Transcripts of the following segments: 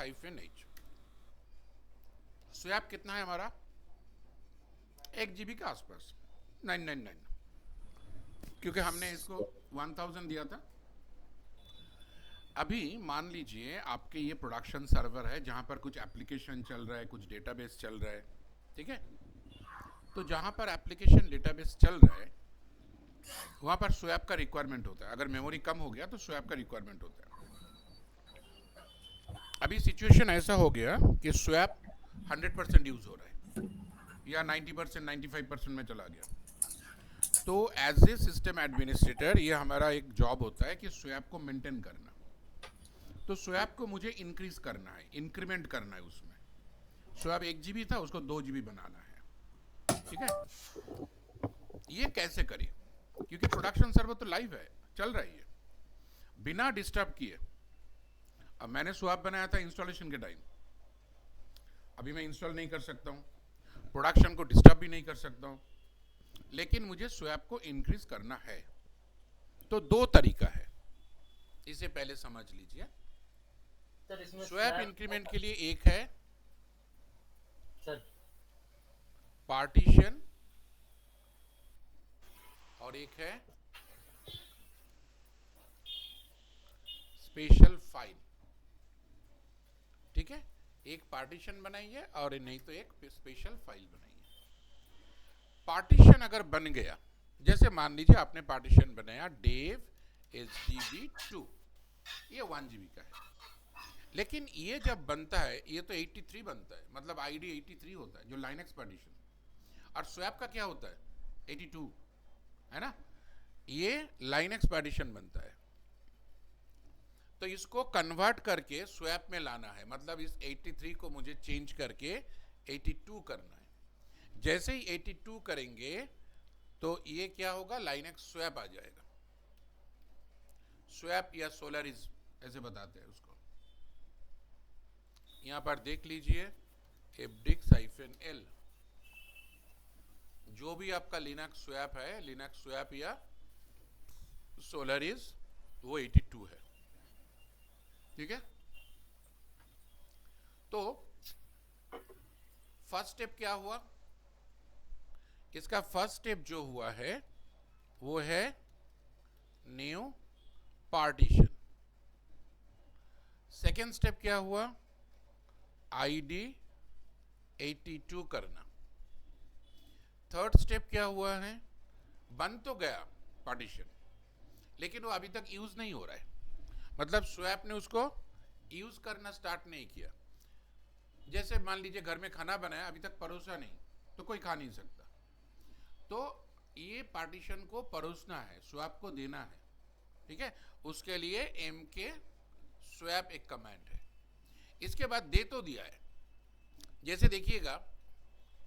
-h। Swap कितना है हमारा? 1 GB के आसपास, 999, क्योंकि हमने इसको 1000 दिया था। अभी मान लीजिए आपके ये प्रोडक्शन सर्वर है जहां पर कुछ एप्लीकेशन चल रहा है, कुछ डेटाबेस चल रहा है, ठीक है। तो जहां पर एप्लीकेशन डेटाबेस चल रहा है वहां पर स्वैप का रिक्वायरमेंट होता है। अगर मेमोरी कम हो गया तो स्वैप का रिक्वायरमेंट होता है। अभी सिचुएशन ऐसा हो गया कि स्वैप 100% यूज हो रहा है या 90%, 95% में चला गया। तो एज ए सिस्टम एडमिनिस्ट्रेटर ये हमारा एक जॉब होता है कि स्वैप को मेंटेन करना। तो स्वैप को मुझे इंक्रीज करना है, इंक्रीमेंट करना है। उसमें स्वैप 1 GB था, उसको 2 GB बनाना है, ठीक है। ये कैसे करें? क्योंकि प्रोडक्शन सर्वर तो लाइव है, चल रही है बिना डिस्टर्ब किए। अब मैंने स्वैप बनाया था इंस्टॉलेशन के टाइम, अभी मैं इंस्टॉल नहीं कर सकता हूँ, प्रोडक्शन को डिस्टर्ब भी नहीं कर सकता हूँ, लेकिन मुझे स्वैप को इंक्रीज करना है। तो 2 तरीका है, इसे पहले समझ लीजिए। सर इसमें स्वैप स्वैप इंक्रीमेंट के लिए एक है सर पार्टीशन और एक है स्पेशल फाइल, ठीक है। एक पार्टीशन बनाइए और नहीं तो एक स्पेशल फाइल बनाइए। पार्टीशन अगर बन गया, जैसे मान लीजिए आपने पार्टीशन बनाया डेव HDB2, ये 1 GB का है। लेकिन ये जब बनता है, ये तो 83 बनता है, मतलब ID 83 होता है जो लाइनक्स पार्टीशन। और स्वैप का क्या होता है? 82, है ना। ये लाइनक्स पार्टीशन बनता है। तो इसको कन्वर्ट करके स्वैप में लाना है, मतलब इस 83 को मुझे चेंज करके 82 करना है। जैसे ही 82 करेंगे तो ये क्या होगा? लाइनक्स स्वैप आ जाएगा। स्वैप या सोलरिस ऐसे बताते हैं उसको। यहां पर देख लीजिए fdix-l, जो भी आपका लिनक्स स्वैप है, लिनक्स स्वैप या सोलरिस, वो 82 है, ठीक है। तो फर्स्ट स्टेप क्या हुआ? इसका फर्स्ट स्टेप जो हुआ है वो है न्यू पार्टीशन। सेकेंड स्टेप क्या हुआ? ID 82 करना। थर्ड स्टेप क्या हुआ है? बन तो गया पार्टीशन, लेकिन वो अभी तक यूज नहीं हो रहा है, मतलब स्वैप ने उसको यूज करना स्टार्ट नहीं किया। जैसे मान लीजिए घर में खाना बनाया, अभी तक परोसा नहीं, तो कोई खा नहीं सकता। तो ये पार्टीशन को परोसना है, स्वैप को देना है, ठीक है। उसके लिए mk स्वैप एक कमांड है। इसके बाद दे तो दिया है, जैसे देखिएगा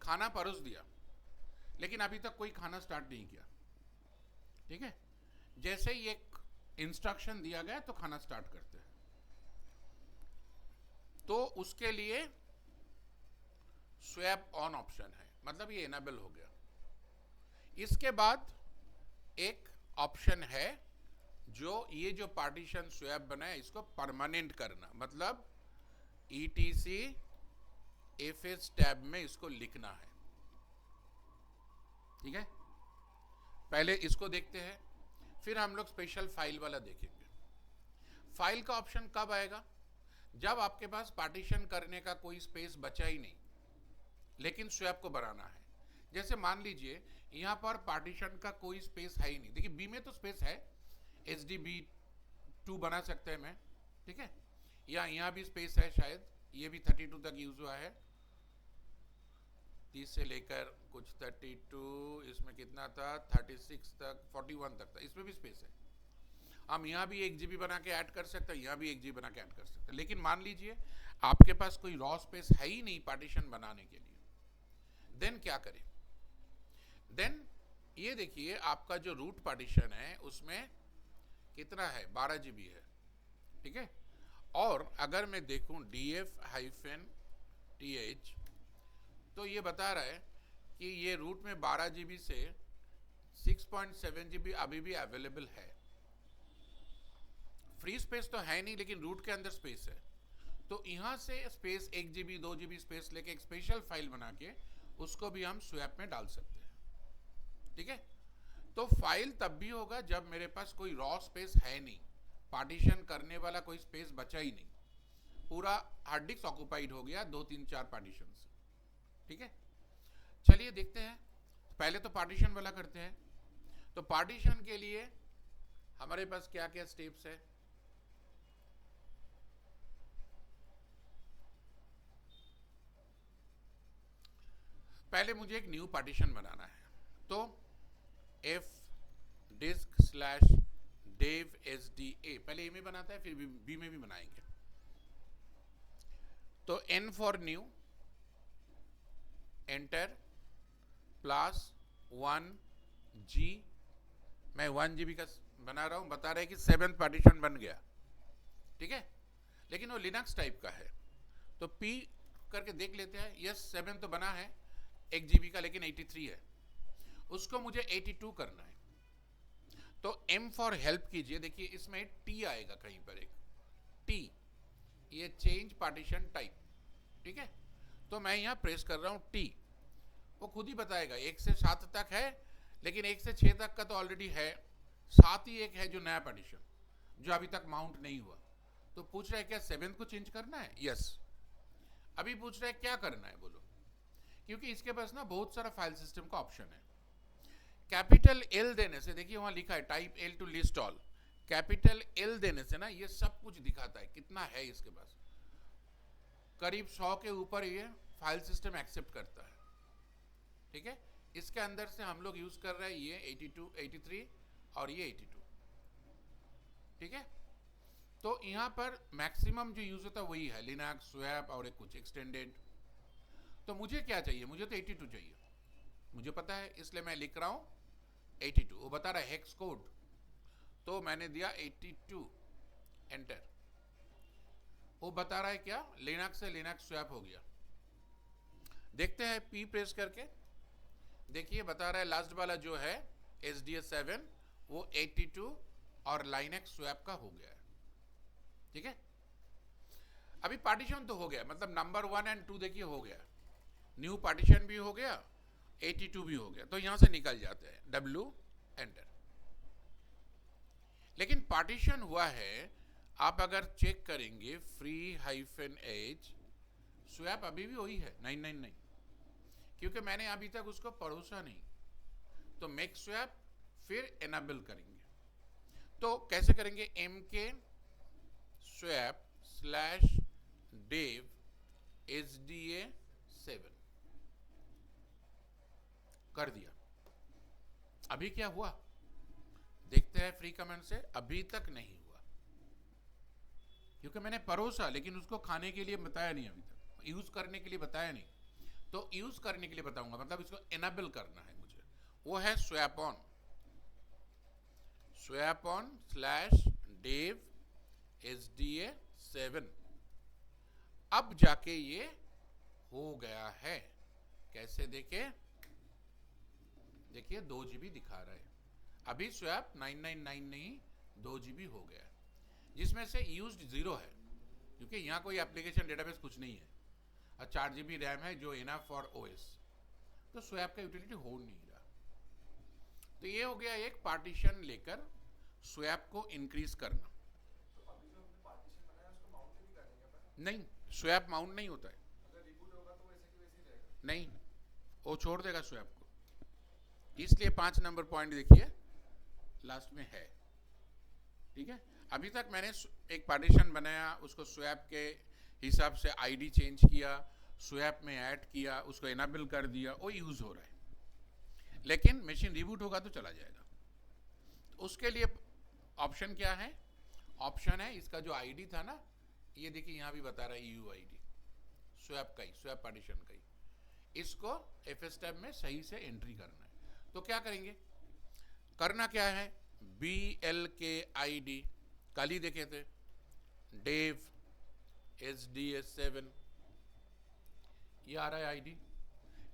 खाना परोस दिया, लेकिन अभी तक कोई खाना स्टार्ट नहीं किया, ठीक है। जैसे ही एक इंस्ट्रक्शन दिया गया तो खाना स्टार्ट करते हैं। तो उसके लिए स्वैप ऑन ऑप्शन है, मतलब ये एनेबल हो गया। इसके बाद एक ऑप्शन है जो ये जो पार्टीशन स्वैप बनाया इसको परमानेंट करना, मतलब etc fs टैब में इसको लिखना है, ठीक है। पहले इसको देखते हैं, फिर हम लोग स्पेशल फाइल वाला देखेंगे। फाइल का ऑप्शन कब आएगा? जब आपके पास पार्टीशन करने का कोई स्पेस बचा ही नहीं, लेकिन स्वैप को बनाना है। जैसे मान लीजिए यहां पर पार्टीशन का कोई स्पेस है ही नहीं, देखिए बी में तो स्पेस है, HDB2 बना सकते हैं मैं, ठीक है। या यहां भी स्पेस है, शायद ये भी 32 तक यूज हुआ है, 30 से लेकर कुछ 32, इसमें कितना था 36 तक, 41 तक था, इसमें भी स्पेस है। हम यहाँ भी 1 GB बना के ऐड कर सकते हैं, यहाँ भी 1 GB बना के ऐड कर सकते हैं। लेकिन मान लीजिए आपके पास कोई रॉ स्पेस है ही नहीं पार्टीशन बनाने के लिए, देन क्या करें? देन ये देखिए आपका जो रूट पार्टीशन है उसमें कितना है? 12 GB है, ठीक है। और अगर मैं देखूं df-th, तो ये बता रहा है कि ये रूट में 12 GB से 6.7 GB अभी भी अवेलेबल है। फ्री स्पेस तो है नहीं, लेकिन रूट के अंदर स्पेस है। तो यहाँ से स्पेस 1 GB 2 GB स्पेस लेके एक स्पेशल फाइल बना के उसको भी हम स्वैप में डाल सकते हैं। ठीक है, तो फाइल तब भी होगा जब मेरे पास कोई रॉ स्पेस है नहीं, पार्टीशन करने वाला कोई स्पेस बचा ही नहीं, पूरा हार्ड डिस्क ऑक्यूपाइड हो गया 2 3 4 पार्टीशन से। ठीक है, चलिए देखते हैं, पहले तो पार्टीशन वाला करते हैं। तो पार्टीशन के लिए हमारे पास क्या क्या स्टेप्स है। पहले मुझे एक न्यू पार्टीशन बनाना है, तो f disk / dev sda, पहले ए में बनाता है फिर बी में भी बनाएंगे। तो n for new, enter, +1G, मैं 1 GB का बना रहा हूं, बता रहा है कि 7th पार्टीशन बन गया। ठीक है, लेकिन वो लिनक्स टाइप का है, तो P करके देख लेते हैं। यस 7 तो बना है 1 GB का, लेकिन 83 है, उसको मुझे 82 करना है। तो M फॉर हेल्प कीजिए, देखिए इसमें T आएगा कहीं पर, एक T, ये चेंज पार्टीशन टाइप। ठीक है, तो मैं यहाँ प्रेस कर रहा हूँ T, वो खुद ही बताएगा 1 से 7 तक है, लेकिन 1 से 6 तक का तो ऑलरेडी है, 7 ही एक है जो नया पार्टीशन जो अभी तक माउंट नहीं हुआ। तो पूछ रहा है क्या 7 को चेंज करना है। यस, अभी पूछ रहा है क्या करना है, बोलो, क्योंकि इसके पास ना बहुत सारा फाइल सिस्टम का ऑप्शन है। कैपिटल L देने से, देखिए वहां लिखा है type L to list all, capital L देने से ना ये सब कुछ दिखाता है कितना है इसके पास, करीब 100 के ऊपर ये फाइल सिस्टम एक्सेप्ट करता है। ठीक है, इसके अंदर से हम लोग यूज कर रहे हैं ये 82 83 और ये 82। ठीक है, तो यहाँ पर मैक्सिमम जो यूज होता है वही है, लिनक्स, स्वैप और एक कुछ एक्सटेंडेड। तो मुझे क्या चाहिए, मुझे तो 82 चाहिए, मुझे पता है, इसलिए मैं लिख रहा हूँ 82। वो बता रहा है हेक्स कोड, तो मैंने दिया 82, एंटर। वो बता रहा है क्या, लिनक्स से लिनक्स स्वैप हो गया। देखते हैं P प्रेस करके, देखिए बता रहा है लास्ट वाला जो है SDA7 वो 82 और लिनक्स स्वैप का हो गया है। ठीक है, अभी पार्टीशन तो हो गया, मतलब नंबर 1 और 2 देखिए हो गया, न्यू पार्टीशन भी हो गया, 82 भी हो गया, तो यहां से निकल जाते हैं, W, एंटर। लेकिन पार्टीशन हुआ है, आप अगर चेक करेंगे free-h, स्वैप अभी भी वही है 999, क्योंकि मैंने अभी तक उसको परोसा नहीं। तो मेक स्वैप, फिर एनेबल करेंगे। तो कैसे करेंगे, mk swap / dev sda7 कर दिया। अभी क्या हुआ देखते हैं फ्री कमेंट से, अभी तक नहीं हुआ, क्योंकि मैंने परोसा लेकिन उसको खाने के लिए बताया नहीं, अभी तक यूज करने के लिए बताया नहीं। तो यूज करने के लिए बताऊंगा, मतलब इसको एनेबल करना है मुझे, वो है स्वैप ऑन / dev sda7। अब जाके ये हो गया है, कैसे देखे, देखिए 2 GB दिखा रहा है, अभी स्वैप 999 नहीं 2 GB हो गया, जिसमें से यूज्ड 0 है, क्योंकि यहाँ कोई एप्लीकेशन डेटाबेस कुछ नहीं है, और 4 GB रैम है जो इनफ फॉर OS, तो स्वैप का यूटिलिटी हो नहीं रहा। तो ये हो गया एक पार्टीशन लेकर स्वैप को इंक्रीज करना। तो अभी जो हमने पार्टीशन बनाया उसको माउंट नहीं करेंगे अपन? नहीं, स्वैप माउंट नहीं होता है, अगर रिबूट होगा तो वैसे की वैसे ही रहेगा? नहीं, वो छोड़ देगा स्वैप को, इसलिए 5 नंबर पॉइंट देखिए लास्ट में है। ठीक है, अभी तक मैंने एक पार्टीशन बनाया, उसको स्वैप के हिसाब से आईडी चेंज किया, स्वैप में ऐड किया, उसको एनेबल कर दिया, वो यूज हो रहा है, लेकिन मशीन रिबूट होगा तो चला जाएगा। उसके लिए ऑप्शन क्या है, ऑप्शन है इसका जो आईडी था ना, ये देखिए यहाँ भी बता रहा है EU आईडी, स्वैप का ही, स्वैप पार्टीशन का ही, इसको FS टैब में सही से एंट्री करना है। तो क्या करेंगे, करना क्या है, BLK-ID कल ही देखे थे, dev SDA7, ये आ रहा है आईडी,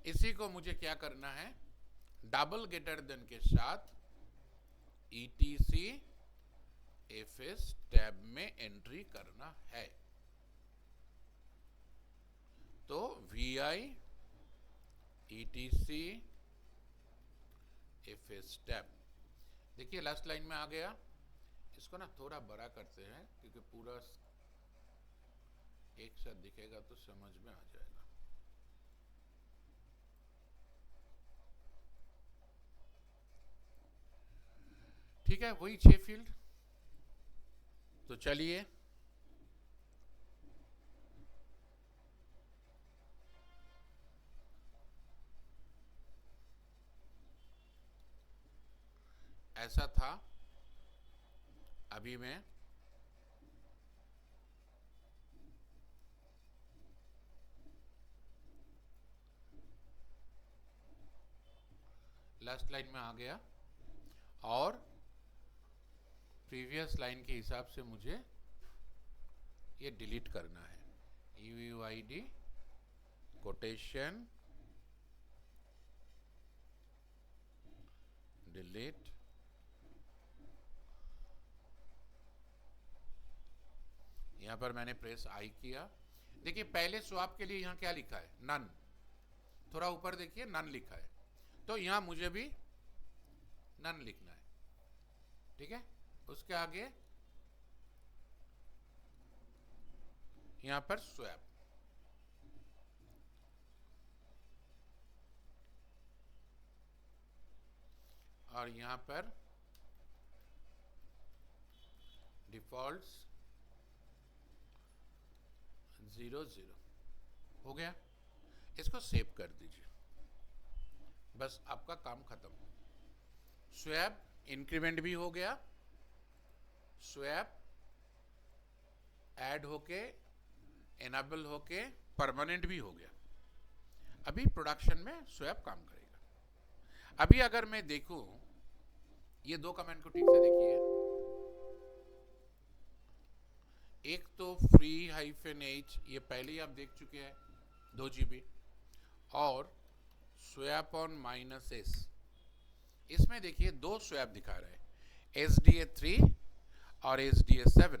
इसी को मुझे क्या करना है, डबल ग्रेटर देन के साथ etc FS टैब में एंट्री करना है। तो VI ETC if a step. देखिए लास्ट लाइन में आ गया। इसको ना थोड़ा बड़ा करते हैं क्योंकि पूरा एक साथ दिखेगा तो समझ में आ जाएगा। ठीक है, वही 6 फील्ड। तो चलिए ऐसा था। अभी मैं लास्ट लाइन में आ गया और प्रीवियस लाइन के हिसाब से मुझे ये डिलीट करना है। UUID quotation delete. यहां पर मैंने प्रेस आई किया। देखिए पहले स्वैप के लिए यहां क्या लिखा है, नन। थोड़ा ऊपर देखिए नन लिखा है, तो यहां मुझे भी नन लिखना है। ठीक है, उसके आगे यहां पर स्वैप। और यहां पर डिफॉल्ट्स 00 हो गया। इसको सेव कर दीजिए, बस आपका काम खत्म। स्वैप इंक्रीमेंट भी हो गया, स्वैप ऐड होके एनेबल होके परमानेंट भी हो गया। अभी प्रोडक्शन में स्वैप काम करेगा। अभी अगर मैं देखूं, ये दो कमेंट को ठीक से देखिए। एक तो फ्री -h, ये पहले ही आप देख चुके हैं 2 GB, और स्वैप ऑन -s। इसमें देखिए 2 स्वैप दिखा रहा है, SDA3 और SDA7।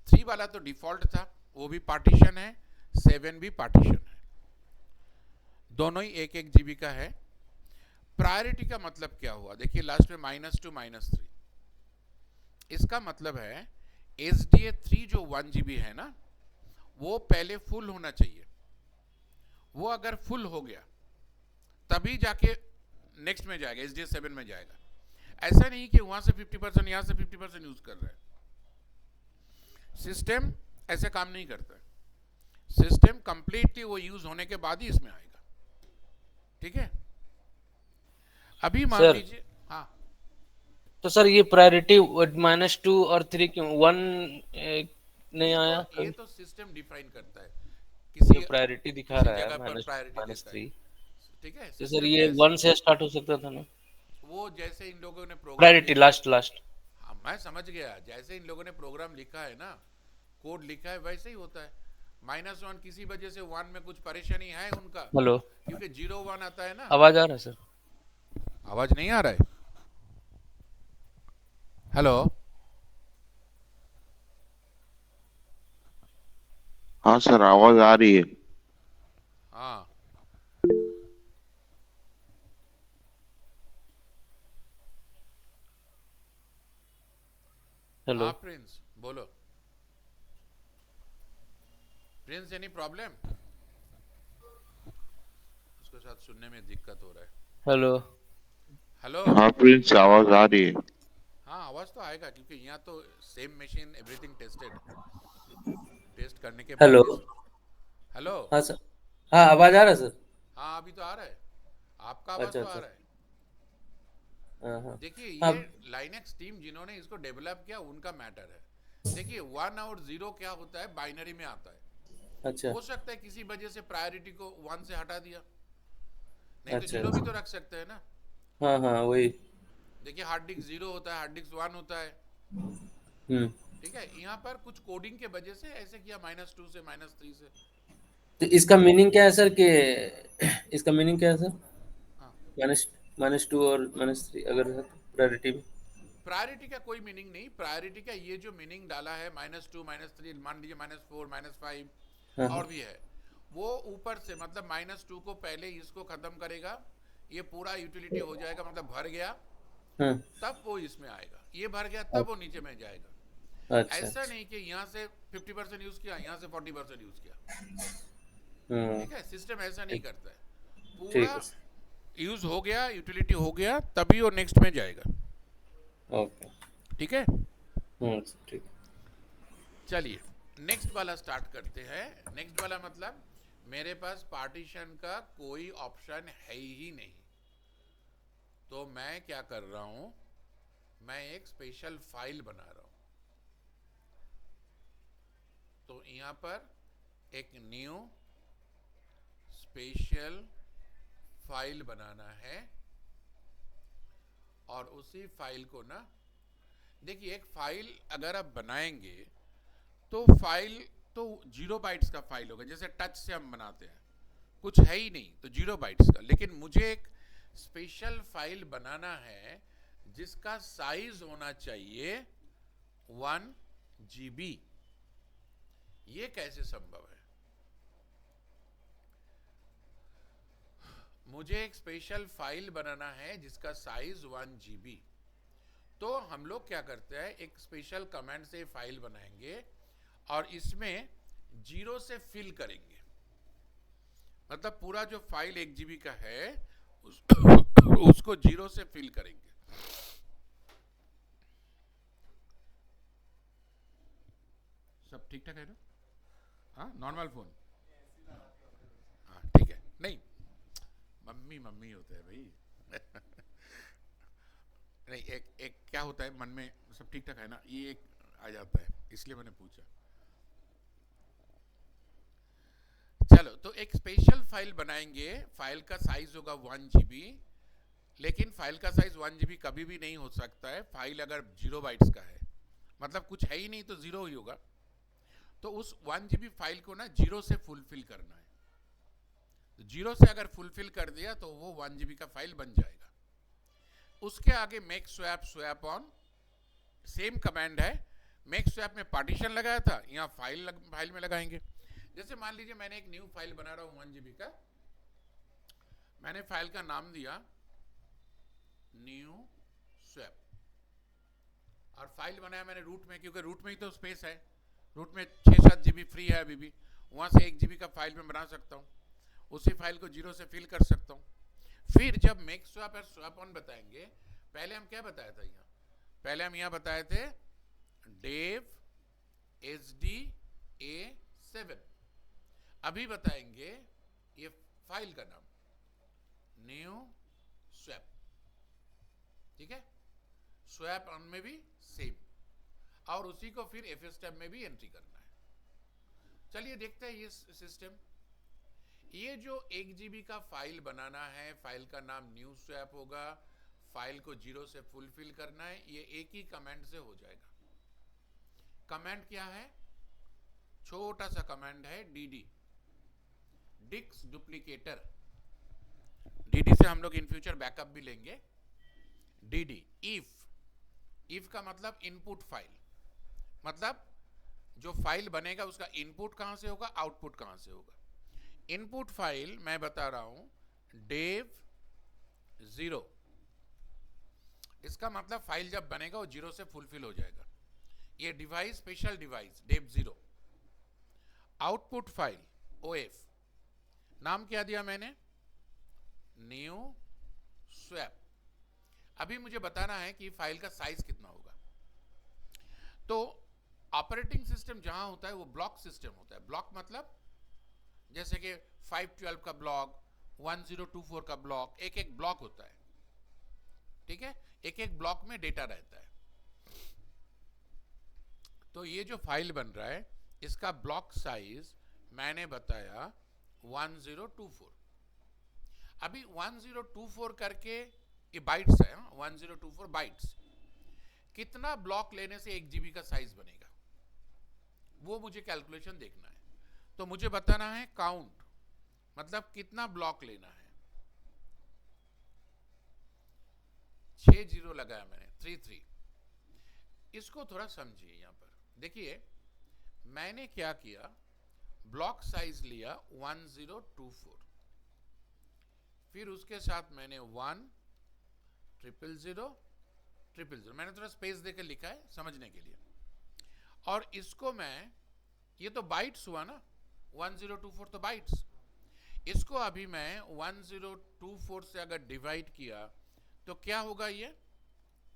3 वाला तो डिफॉल्ट था, वो भी पार्टीशन है, 7 भी पार्टीशन है, दोनों ही 1-1 GB का है। प्रायोरिटी का मतलब क्या हुआ, देखिए लास्ट में -2 -3। इसका मतलब है SDA3 जो 1 GB है ना, वो पहले फुल होना चाहिए। वो अगर फुल हो गया तभी जाके नेक्स्ट में जाएगा, SDA7 में जाएगा। ऐसा नहीं कि वहां से 50%, यहां से 50% यूज कर रहा है। सिस्टम ऐसे काम नहीं करता है। सिस्टम कंप्लीटली वो यूज होने के बाद ही इसमें आएगा। ठीक है, अभी मान सर, लीजिए। हाँ, तो सर ये प्रायोरिटी -2 और 3 क्यों 1 नहीं आया ये कभी? तो सिस्टम डिफाइन करता है। किसी प्रायोरिटी दिखा किसी रहा है जगह पर प्रायोरिटी देता है। -3। ठीक है, तो सर सिस्टम ये जैसे 1 से स्टार्ट हो सकता था ना, वो जैसे इन लोगों ने प्रोग्राम प्रायोरिटी लिखा। लास्ट। हाँ, मैं समझ गया। जैसे इन लोगों ने प्रोग्राम लिखा है ना, कोड लिखा है, वैसे ही होता है। -1 किसी वजह से 1 में कुछ परेशानी है उनका, हेलो, क्योंकि 0-1 आता है ना। आवाज आ रहा है सर? आवाज नहीं आ रहा है? हेलो, हाँ सर, आवाज आ रही है। हाँ हेलो, हाँ प्रिंस बोलो। Prince, any problem? उसके साथ सुनने में दिक्कत हो रहा है। हेलो। हेलो। हाँ प्रिंस, आवाज आ रही है। हाँ, आवाज तो आएगा क्योंकि यहाँ तो same machine, everything tested. Test करने के हेलो। बाद हेलो। हाँ सर, हाँ आवाज आ रहा है सर। हाँ, अभी तो आ रहा है, आपका आवाज अच्छा तो आ अच्छा। रहा है। हाँ हाँ देखिए, हाँ। ये लाइनेक्स टीम जिन्होंने इसको डेवलप किया उनका मैटर है। देखिए 1 और 0 क्या होता है, बाइनरी में आता है। अच्छा हो सकता है किसी वजह से प्रायोरिटी को 1 से हटा दिया, नहीं तो अच्छा 0 भी अच्छा। तो रख सकते हैं ना। हाँ हाँ वही। देखिए हार्ड डिस्क 0 होता है, हार्ड डिस्क 1 होता है। हम्म। ठीक है, यहाँ पर कुछ कोडिंग के वजह से ऐसे किया, -2 से -3 से। तो इसका मीनिंग क्या है सर कि इसका मीनिंग क्या है सर? हाँ, -2 और -3 अगर है प्रायोरिटी में। प्रायोरिटी का कोई मीनिंग नहीं। प्रायोरिटी का ये जो मीनिंग डाला है, -2 -3, मान लीजिए -4 -5 हाँ हाँ और भी है, वो ऊपर से मतलब -2 को पहले इसको खत्म करेगा, ये पूरा यूटिलिटी हो जाएगा, मतलब भर गया, हम्म, तब वो इसमें आएगा, ये भर गया तब वो नीचे में जाएगा। अच्छा ऐसा अच्छा। नहीं कि यहाँ से 50% यूज किया, यहाँ से 40% यूज किया। हम्म, ठीक है, सिस्टम ऐसा नहीं करता है, ठीक पूरा है सर। यूज हो गया, यूटिलिटी हो गया, तभी वो नेक्स्ट में जाएगा। ओके। ठीक है, ठीक। चलिए नेक्स्ट वाला स्टार्ट करते हैं। नेक्स्ट वाला मतलब मेरे पास पार्टीशन का कोई ऑप्शन है ही नहीं, तो मैं क्या कर रहा हूं, मैं एक स्पेशल फाइल बना रहा हूं। तो यहां पर एक न्यू स्पेशल फाइल बनाना है, और उसी फाइल को ना, देखिए एक फाइल अगर आप बनाएंगे तो फाइल तो 0 बाइट्स का फाइल होगा, जैसे टच से हम बनाते हैं, कुछ है ही नहीं तो 0 बाइट्स का। लेकिन मुझे एक स्पेशल फाइल बनाना है जिसका साइज होना चाहिए 1 GB। ये कैसे संभव है? मुझे एक स्पेशल फाइल बनाना है जिसका साइज 1 GB। तो हम लोग क्या करते हैं, एक स्पेशल कमांड से फाइल बनाएंगे और इसमें 0 से फिल करेंगे, मतलब पूरा जो फाइल 1 GB का है उसको 0 से फिल करेंगे। सब ठीक ठाक है ना? हाँ, नॉर्मल फोन, हाँ ठीक है। नहीं, मम्मी मम्मी होते हैं भाई नहीं, एक क्या होता है मन में, सब ठीक ठाक है ना, ये एक आ जाता है, इसलिए मैंने पूछा। चलो, तो एक स्पेशल फाइल बनाएंगे, फाइल का साइज होगा 1 GB। लेकिन फाइल का साइज 1 GB कभी भी नहीं हो सकता है, फाइल अगर 0 बाइट्स का है, मतलब कुछ है ही नहीं तो 0 ही होगा। तो उस 1 GB फाइल को ना 0 से फुलफिल करना है। तो 0 से अगर फुलफिल कर दिया तो वो 1 GB का फाइल बन जाएगा। उसके आगे make swap swap on, same command है। मेक स्वैप में पार्टीशन लगाया था, यहाँ फाइल में लगाएंगे। जैसे मान लीजिए मैंने एक न्यू फाइल बना रहा हूँ 1 GB का, मैंने फाइल का नाम दिया न्यू स्वैप, और फाइल बनाया मैंने रूट में, क्योंकि रूट में ही तो स्पेस है, रूट में 6-7 GB फ्री है अभी भी, वहां से 1 GB का फाइल में बना सकता हूँ, उसी फाइल को 0 से फिल कर सकता हूँ। फिर जब मेक स्वैप और स्वैप ऑन बताएंगे, पहले हम क्या बताया था यहाँ, पहले हम यहाँ बताए थे डेव SD-A7, अभी बताएंगे ये फाइल का नाम न्यू स्वैप। ठीक है, स्वैप ऑन में भी सेम, और उसी को फिर FSTab में भी एंट्री करना है। चलिए देखते हैं ये सिस्टम। ये जो 1 GB का फाइल बनाना है, फाइल का नाम न्यू स्वैप होगा, फाइल को 0 से फुलफिल करना है, ये एक ही कमांड से हो जाएगा। कमांड क्या है? छोटा सा कमांड है DD, डिक्स डुप्लीकेटर। DD से हम लोग इन फ्यूचर बैकअप भी लेंगे। DD इफ का मतलब इनपुट फाइल, मतलब जो फाइल बनेगा उसका इनपुट कहां से होगा, आउटपुट कहां से होगा। इनपुट फाइल मैं बता रहा हूं डेव 0, इसका मतलब फाइल जब बनेगा वो 0 से फुलफिल हो जाएगा। ये device, special device dev 0। Output file OF, नाम क्या दिया मैंने, न्यू स्वैप। अभी मुझे बताना है कि फाइल का साइज कितना होगा। तो ऑपरेटिंग सिस्टम जहां होता है वो ब्लॉक सिस्टम होता है। ब्लॉक मतलब जैसे कि 512 का ब्लॉक, 1024 का ब्लॉक, एक एक ब्लॉक होता है। ठीक है, एक एक ब्लॉक में डेटा रहता है। तो ये जो फाइल बन रहा है इसका ब्लॉक साइज मैंने बताया 1024। अभी 1024 करके ये बाइट्स है, 1024 बाइट्स, कितना ब्लॉक लेने से 1 GB का साइज बनेगा वो मुझे कैलकुलेशन देखना है। तो मुझे बताना है काउंट, मतलब कितना ब्लॉक लेना है। 6 0 लगाया मैंने, 33। इसको थोड़ा समझिए। यहां पर देखिए मैंने क्या किया, ब्लॉक साइज लिया 1024, फिर उसके साथ मैंने 1 0 0 0 मैंने थोड़ा स्पेस देकर लिखा है समझने के लिए। और इसको मैं, ये तो बाइट्स हुआ ना, 1024 तो बाइट्स, इसको अभी मैं 1024 से अगर डिवाइड किया तो क्या होगा, ये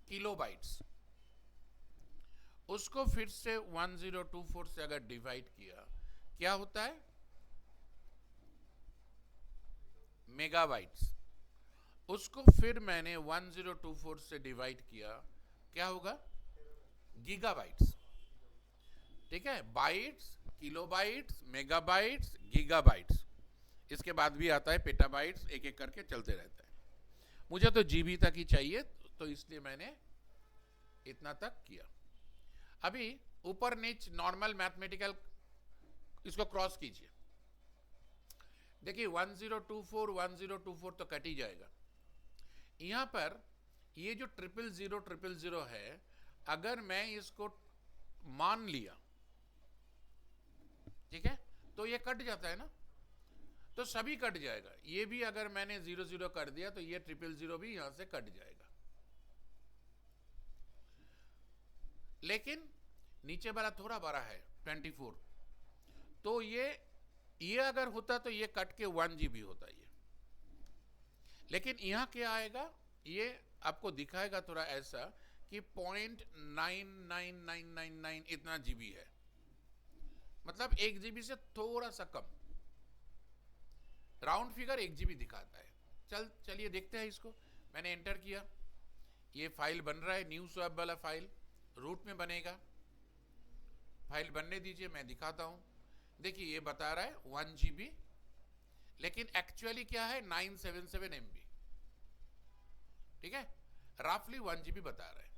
किलो बाइट्स। उसको फिर से 1024 से अगर डिवाइड किया क्या होता है, मेगाबाइट्स। उसको फिर मैंने 1024 से डिवाइड किया, क्या होगा, गीगाबाइट्स। ठीक है, बाइट्स, किलोबाइट्स, मेगाबाइट्स, गीगाबाइट्स, इसके बाद भी आता है पेटाबाइट्स, एक एक करके चलते रहता है। मुझे तो जीबी तक ही चाहिए, तो इसलिए मैंने इतना तक किया। अभी ऊपर नीचे नॉर्मल मैथमेटिकल इसको क्रॉस कीजिए। देखिए 1024 तो कट ही जाएगा। यहां पर ये जो 000 है, अगर मैं इसको मान लिया, ठीक है, तो ये कट जाता है ना, तो सभी कट जाएगा। ये भी अगर मैंने 00 कर दिया तो ये 000 भी यहां से कट जाएगा। लेकिन नीचे वाला थोड़ा बड़ा है 24, तो ये अगर होता तो ये कट के 1 GB होता ये। लेकिन यहां क्या आएगा, ये आपको दिखाएगा थोड़ा ऐसा कि 0.99999 इतना GB है, मतलब 1 GB से थोड़ा सा कम, राउंड फिगर 1 GB दिखाता है। चलिए देखते हैं इसको। मैंने एंटर किया, ये फाइल बन रहा है, न्यू स्वैप वाला फाइल रूट में बनेगा। फाइल बनने दीजिए, मैं दिखाता हूं। देखिए ये बता रहा है 1 GB, लेकिन एक्चुअली क्या है 977 MB। ठीक है, रफली 1 GB बता रहा है।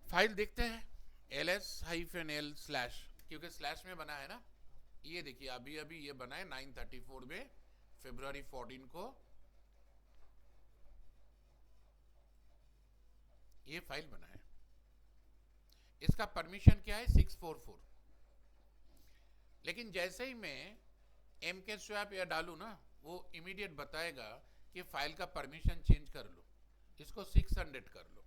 फाइल देखते हैं, ls-l/, क्योंकि स्लैश में बना है ना। ये देखिए अभी अभी ये बना है 934 में, February 14 को ये फाइल बना है। इसका परमिशन क्या है 644। लेकिन जैसे ही मैं mkswap या डालू ना, वो इमीडिएट बताएगा कि फाइल का परमिशन चेंज कर लो, इसको 600 कर लो।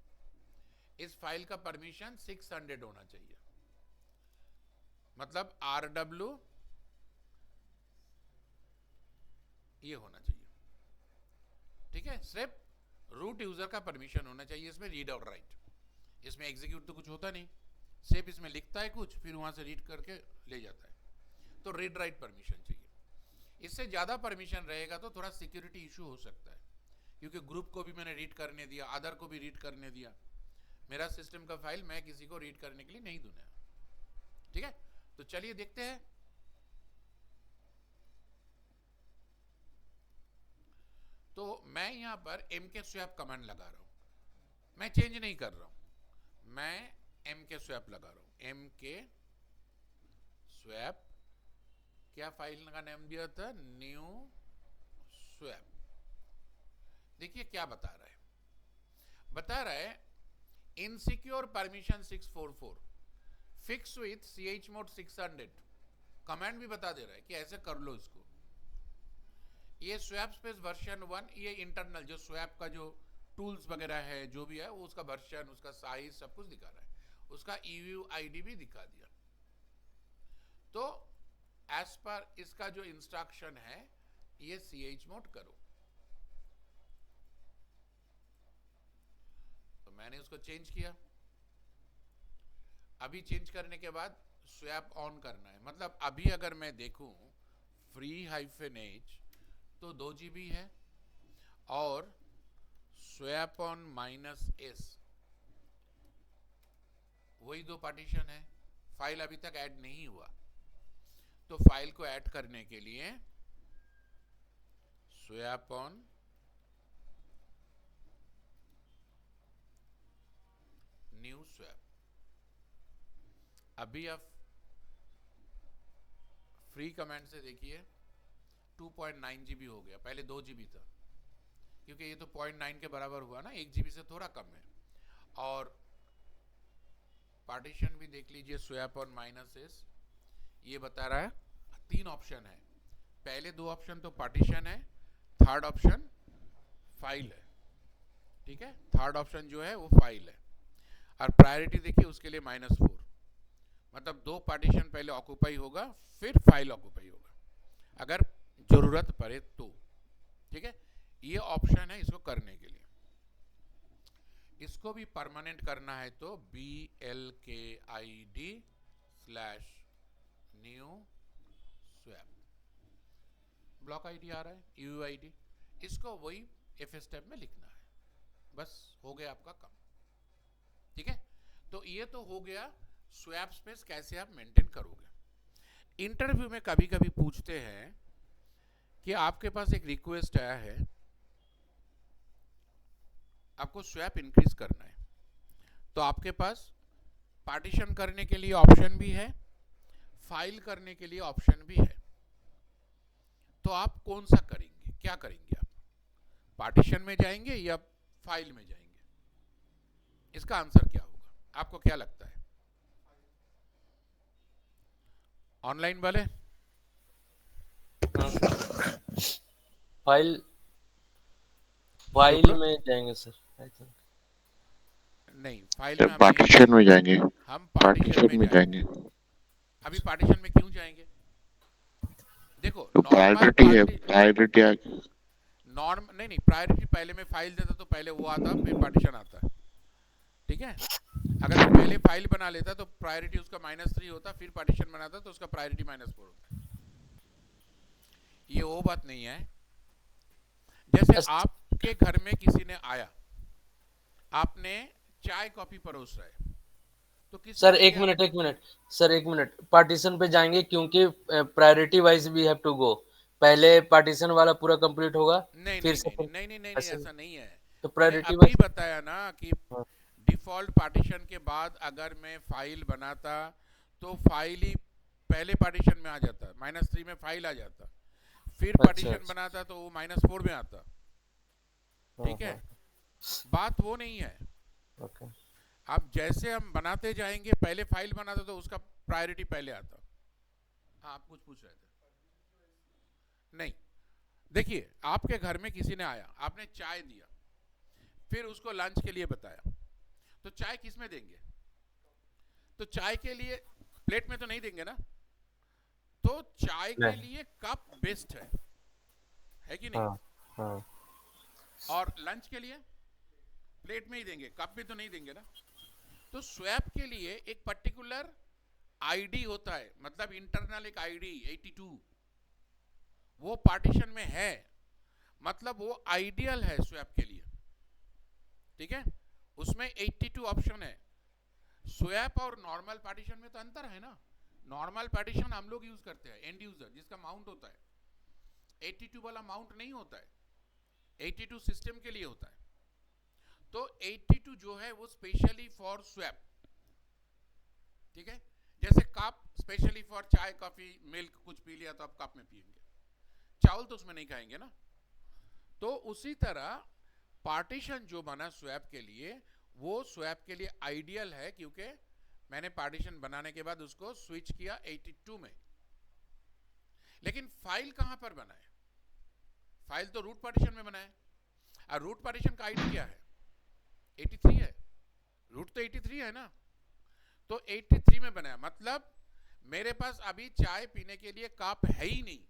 इस फाइल का परमिशन 600 होना चाहिए, मतलब RW ये होना चाहिए। ठीक है, सिर्फ रूट यूजर का परमिशन होना चाहिए इसमें, रीड और राइट। इसमें एग्जीक्यूट तो कुछ होता नहीं, सिर्फ इसमें लिखता है कुछ, फिर वहां से रीड करके ले जाता है। तो रीड राइट परमिशन चाहिए। इससे ज्यादा परमिशन रहेगा तो थोड़ा सिक्योरिटी इशू हो सकता है, क्योंकि ग्रुप को भी मैंने रीड करने दिया, अदर को भी रीड करने दिया। मेरा सिस्टम का फाइल मैं किसी को रीड करने के लिए नहीं दूंगा। ठीक है, तो चलिए देखते हैं। तो मैं यहां पर mkswap कमांड लगा रहा हूं, मैं चेंज नहीं कर रहा हूं, मैं mkswap लगा रहा हूं। mkswap, क्या फाइल का नाम दिया था, न्यू स्वैप। देखिए क्या बता रहा है, बता रहा है insecure permission 644 fix with chmod 600। Command भी बता दे रहा है कि ऐसे कर लो इसको। ये स्वैप स्पेस वर्जन 1, ये इंटरनल जो स्वैप का जो टूल्स वगैरह है, जो भी है, वो उसका वर्जन, उसका साइज, सब कुछ दिखा रहा है। उसका EU ID भी दिखा दिया। तो एज पर इसका जो इंस्ट्रक्शन है, ये chmod करो। तो मैंने उसको चेंज किया। अभी चेंज करने के बाद स्वैप ऑन करना है, मतलब अभी अगर मैं देखूं free-h तो 2 GB है, और स्वैप ऑन -s वही 2 पार्टीशन है। फाइल अभी तक ऐड नहीं हुआ, तो फाइल को ऐड करने के लिए स्वैप ऑन न्यू स्वैप। अभी आप फ्री कमांड से देखिए 2.9 GB हो गया, पहले 2 GB था, क्योंकि ये तो 0.9 के बराबर हुआ ना, 1 GB से थोड़ा कम है। और पार्टीशन भी देख लीजिए, स्वैप ऑन -s, ये बता रहा है 3 ऑप्शन है, पहले 2 ऑप्शन तो पार्टीशन है, थर्ड ऑप्शन फाइल है, ठीक है, थर्ड ऑप्शन जो है वो फाइल है। और प्रायोरिटी देखिए उसके लिए -4, मतलब 2 पार्टीशन पहले ऑक्यूपाई होगा फिर फाइल ऑक्यूपाई होगा अगर जरूरत पड़े तो, ठीक है। ये ऑप्शन है इसको करने के लिए। इसको भी परमानेंट करना है तो BLKID/new swap, ब्लॉक आईडी आ रहा है UUID, इसको वही F स्टेप में लिखना है, बस हो गया आपका काम, ठीक है। तो ये तो हो गया स्वैप स्पेस कैसे आप मेंटेन करोगे। इंटरव्यू में कभी कभी पूछते हैं कि आपके पास एक रिक्वेस्ट आया है, आपको स्वैप इंक्रीज करना है, तो आपके पास पार्टीशन करने के लिए ऑप्शन भी है, फाइल करने के लिए ऑप्शन भी है, तो आप कौन सा करेंगे, क्या करेंगे आप, पार्टीशन में जाएंगे या फाइल में जाएंगे? इसका आंसर क्या होगा, आपको क्या लगता है? ऑनलाइन वाले फाइल शुक्र? में जाएंगे सर, आई थिंक। नहीं, फाइल सर में हम पार्टीशन में जाएंगे, हम पार्टीशन पार्टीशन में में जाएंगे। जाएंगे। अभी पार्टीशन में क्यों जाएंगे? देखो तो प्रायोरिटी है, प्रायोरिटी नहीं प्रायोरिटी पहले में फाइल देता तो पहले वो आता फिर पार्टीशन आता, ठीक है। अगर वो पहले फाइल बना लेता तो प्रायोरिटी उसका -3 होता, फिर पार्टीशन बनाता तो उसका प्रायोरिटी -4 होता। ये वो बात नहीं है। जैसे आपके घर में किसी ने आया, आपने चाय कॉफी परोस रहे, तो किस सर एक मिनट सर, एक मिनट, पार्टीशन पे जाएंगे क्योंकि priority wise we have to go, पहले पार्टीशन वाला पूरा कंप्लीट होगा, नहीं फिर नहीं ऐसा नहीं है। तो मैंने प्रायोरिटी अभी वाइज। बताया ना कि डिफॉल्ट पार्टीशन के बाद अगर मैं फाइल बनाता तो फाइल ही पहले पार्टीशन में आ जाता, -3 में फाइल आ जाता, फिर पार्टीशन बनाता तो वो -4 में आता, ठीक है। बात वो नहीं है। अब जैसे हम बनाते जाएंगे, पहले फाइल बनाता तो उसका प्रायोरिटी पहले आता। हाँ, आप कुछ पूछ रहे थे? नहीं, देखिए आपके घर में किसी ने आया, आपने चाय दिया, फिर उसको लंच के लिए बताया, तो चाय किस में देंगे? तो चाय के लिए प्लेट में तो नहीं देंगे ना, तो चाय के लिए कप बेस्ट है कि नहीं? हाँ। और लंच के लिए प्लेट में ही देंगे, कप में तो नहीं देंगे ना। तो स्वैप के लिए एक पर्टिकुलर आईडी होता है, मतलब इंटरनल एक आईडी 82, वो पार्टीशन में है, मतलब वो आइडियल है स्वैप के लिए, ठीक है। उसमें 82 ऑप्शन है। स्वैप और नॉर्मल पार्टीशन में तो अंतर है ना। नॉर्मल पार्टीशन हम लोग यूज करते हैं, एंड यूजर जिसका माउंट होता है, 82 वाला माउंट नहीं होता है, 82 सिस्टम के लिए होता है। तो 82 जो है वो स्पेशली फॉर स्वैप, ठीक है। जैसे कप स्पेशली फॉर चाय कॉफी मिल्क कुछ पी लिया तो आप कप में पिएंगे, चावल तो उसमें नहीं खाएंगे ना। तो उसी तरह पार्टीशन जो बना स्वैप के लिए, वो स्वैप के लिए आइडियल है, क्योंकि मैंने पार्टीशन बनाने के बाद उसको स्विच किया 82 में। लेकिन फाइल कहां पर बना है? फाइल तो रूट पार्टीशन में बना है, और रूट पार्टीशन का आईडी क्या है? 83 है, रूट तो 83 है ना। तो 83 में बनाया, मतलब मेरे पास अभी चाय पीने के लिए कप है ही नहीं।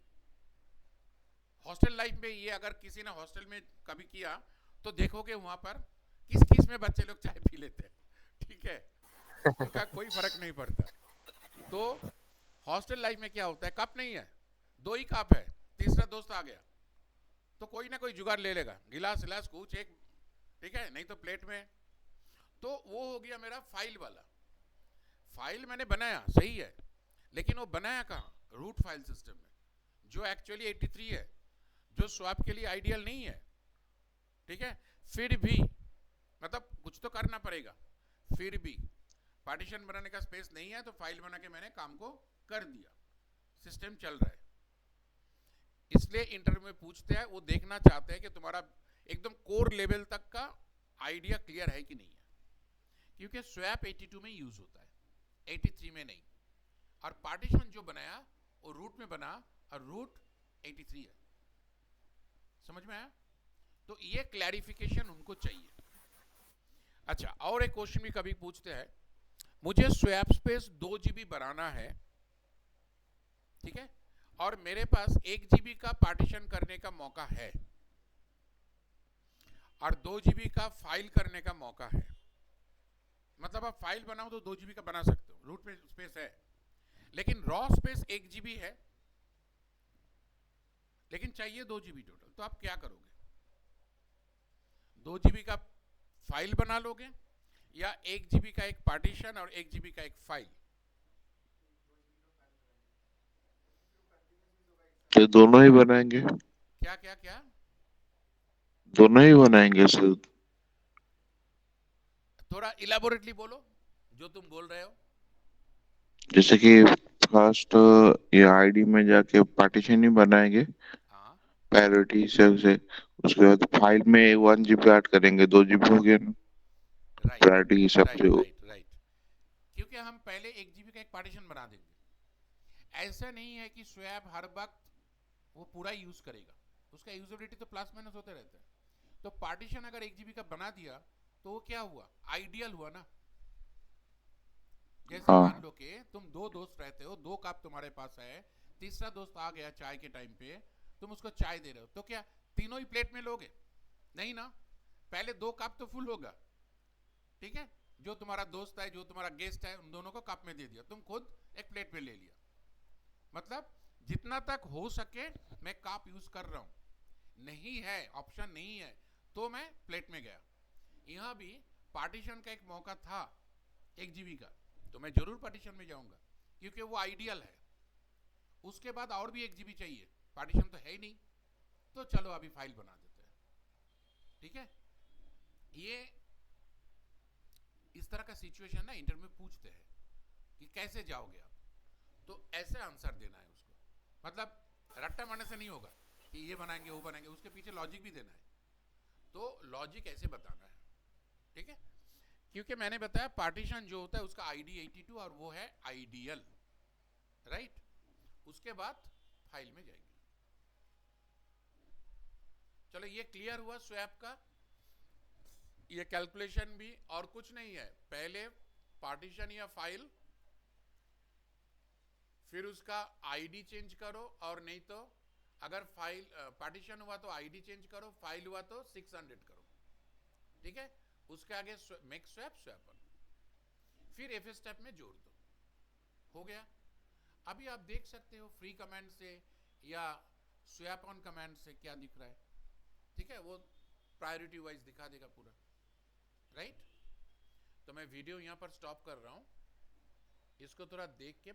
हॉस्टल लाइफ में ये अगर किसी ने हॉस्टल में कभी किया तो देखोगे वहां पर किस किस में बच्चे लोग चाय पी लेते हैं, ठीक है, उनका कोई फर्क नहीं पड़ता। तो हॉस्टल लाइफ में क्या होता है, कप नहीं है, 2 ही कप है, तीसरा दोस्त आ गया तो कोई ना कोई जुगाड़ ले लेगा, गिलास गिलास कुछ एक, ठीक है, नहीं तो प्लेट में। तो वो हो गया मेरा फाइल वाला। फाइल मैंने बनाया, सही है, लेकिन वो बनाया कहाँ? रूट फाइल सिस्टम में, जो एक्चुअली 83 है, जो स्वैप के लिए आइडियल नहीं है, ठीक है। फिर भी मतलब कुछ तो करना पड़ेगा, फिर भी पार्टीशन बनाने का स्पेस नहीं है, तो फाइल बना के मैंने काम को कर दिया, सिस्टम चल रहा है। इसलिए इंटरव्यू में पूछते हैं, वो देखना चाहते हैं कि तुम्हारा एकदम कोर लेवल तक का आइडिया क्लियर है कि नहीं है, क्योंकि स्वैप 82 में यूज होता है, 83 में नहीं। और पार्टीशन जो बनाया वो रूट में बना और रूट 83 है। समझ में आया? तो ये क्लैरिफिकेशन उनको चाहिए। अच्छा, और एक क्वेश्चन भी कभी पूछते हैं, मुझे स्वैप स्पेस 2 GB बनाना है, ठीक है, और मेरे पास 1 GB का पार्टीशन करने का मौका है और 2 GB का फाइल करने का मौका है। मतलब आप फाइल बनाओ तो 2 GB का बना सकते हो, रूट में स्पेस है, लेकिन रॉ स्पेस 1 GB है, लेकिन चाहिए 2 GB टोटल। तो आप क्या करोगे? 2 GB का फाइल बना लोगे या 1 GB का एक पार्टीशन और 1 GB का एक फाइल? तो दोनों ही बनाएंगे, क्या क्या क्या? दोनों ही बनाएंगे सर। थोड़ा इलेबोरेटली बोलो जो तुम बोल रहे हो। जैसे कि फर्स्ट ये आईडी में जाके पार्टीशन ही बनाएंगे हाँ, प्रायोरिटी हिसाब से, उसके बाद फाइल में 1 GB ऐड करेंगे, 2 GB हो गया ना राइट प्रायोरिटी हिसाब राइट से। Right right. क्योंकि हम पहले 1 GB का एक पार्टीशन बना देंगे। ऐसा नहीं है कि स्वैप हर वक्त वो पूरा यूज करेगा, उसका यूजेबिलिटी तो प्लस माइनस होते रहता है। तो पार्टीशन अगर 1 GB का बना दिया तो वो क्या हुआ? आइडियल हुआ ना। जैसे हाँ। मान लो कि तुम 2 दोस्त रहते हो, 2 कप तुम्हारे पास है, तीसरा दोस्त आ गया चाय के टाइम पे, तुम उसको चाय दे रहे हो, तो क्या तीनों ही प्लेट में लोगे? नहीं ना, पहले 2 कप तो फुल होगा, ठीक है, जो तुम्हारा दोस्त है, जो तुम्हारा गेस्ट है, उन दोनों को कप में दे दिया, तुम खुद एक प्लेट में ले लिया। मतलब जितना तक हो सके मैं कप यूज कर रहा हूं, नहीं है ऑप्शन नहीं है तो मैं प्लेट में गया। यहां भी पार्टीशन का एक मौका था 1 GB का, तो मैं जरूर पार्टीशन में जाऊंगा क्योंकि वो आइडियल है। उसके बाद और भी 1 GB चाहिए, पार्टीशन तो है ही नहीं, तो चलो अभी फाइल बना देते हैं, ठीक है। ये इस तरह का सिचुएशन ना इंटरव्यू में पूछते हैं कि कैसे जाओगे आप, तो ऐसे आंसर देना है उसको। मतलब रट्टा मारने से नहीं होगा कि ये बनाएंगे वो बनाएंगे, उसके पीछे लॉजिक भी देना है। तो लॉजिक ऐसे बताना है, ठीक है। क्योंकि मैंने बताया पार्टीशन जो होता है उसका आईडी 82 और वो है आइडियल, राइट। उसके बाद फाइल में जाएंगे। चलो ये क्लियर हुआ स्वैप का। ये कैलकुलेशन भी और कुछ नहीं है, पहले पार्टीशन या फाइल, फिर उसका आईडी चेंज करो, और नहीं तो अगर फाइल पार्टीशन हुआ तो आईडी चेंज करो, फाइल हुआ तो 600 करो, ठीक है। उसके आगे मेक स्वैप स्वैपन, फिर एफ स्टेप में जोड़ दो, हो गया। अभी आप देख सकते हो फ्री कमांड से या स्वैप ऑन कमांड से क्या दिख रहा है, ठीक है, वो प्रायोरिटी वाइज दिखा देगा पूरा, राइट। तो मैं वीडियो यहां पर स्टॉप कर रहा हूं, इसको थोड़ा देख के